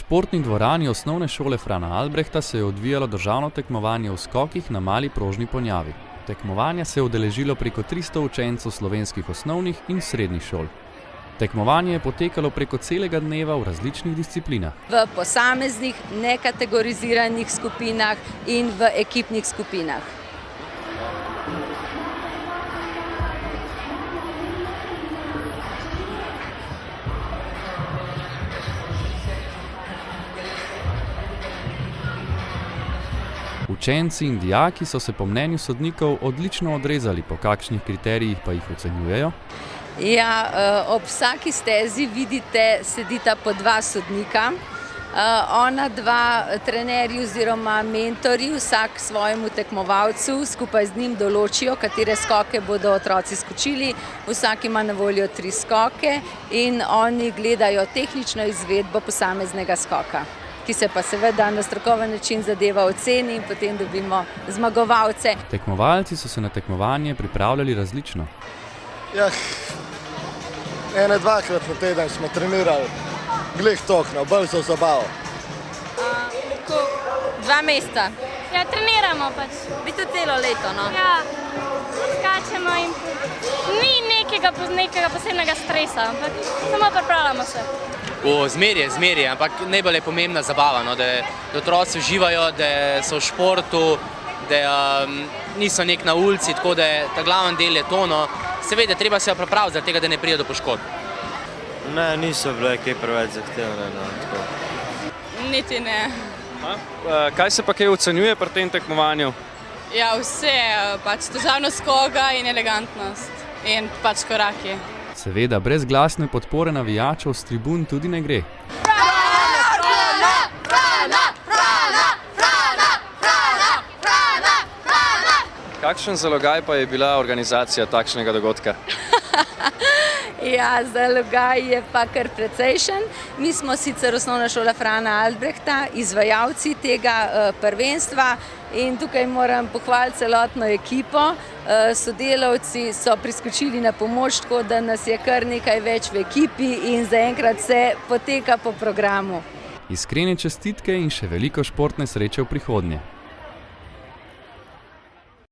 športni dvorani osnovne šole Frana Albrehta se je odvijalo državno tekmovanje v skokih na mali prožni ponjavi. Tekmovanja se je udeležilo preko 300 učencev slovenskih osnovnih in srednjih šol. Tekmovanje je potekalo preko celega dneva v različnih disciplinah. V posameznih, nekategoriziranih skupinah in v ekipnih skupinah. Učenci in dijaki so se po mnenju sodnikov odlično odrezali, po kakšnih kriterijih pa jih ocenjujejo. Ja, ob vsaki stezi vidite, sedita po dva sodnika. Ona dva trenerji oziroma mentorji vsak svojemu tekmovalcu skupaj z njim določijo, katere skoke bodo otroci skočili. Vsak ima na voljo 3 skoke in oni gledajo tehnično izvedbo posameznega skoka, ki se pa seveda na strokoven način zadeva oceni in potem dobimo zmagovalce. Tekmovalci so se na tekmovanje pripravljali različno. Ja, 1-2krat na teden smo trenirali, glih toliko, bolj za zabavo. 2 meseca. Ja, treniramo pač. V bistvu celo leto, no? Ja, skačemo in ni nekega posebnega stresa, ampak samo pripravljamo se. Zmeraj, ampak najbolj je pomembna zabava, no, da otroci uživajo, da so v športu, da niso nek na ulici, tako da ta glaven del je to, no. Seveda, treba se jo pripraviti, zaradi tega, da ne pride do poškodb. Ne, niso bile kaj preveč zahtevne, no, tako. Niti ne. Kaj se pa kaj ocenjuje pri tem tekmovanju? Ja, vse, pač težavnost skoka in elegantnost in pač koraki. Seveda, brez glasne podpore navijačev s tribun tudi ne gre. Kakšen zalogaj pa je bila organizacija takšnega dogodka? Ja, zalogaj je pa kar precejšen. Mi smo sicer osnovna šola Frana Albrehta, izvajalci tega prvenstva in tukaj moram pohvaliti celotno ekipo. Sodelavci so priskočili na pomoč, tako da nas je kar nekaj več v ekipi in zaenkrat se poteka po programu. Iskrene čestitke in še veliko športne sreče v prihodnje.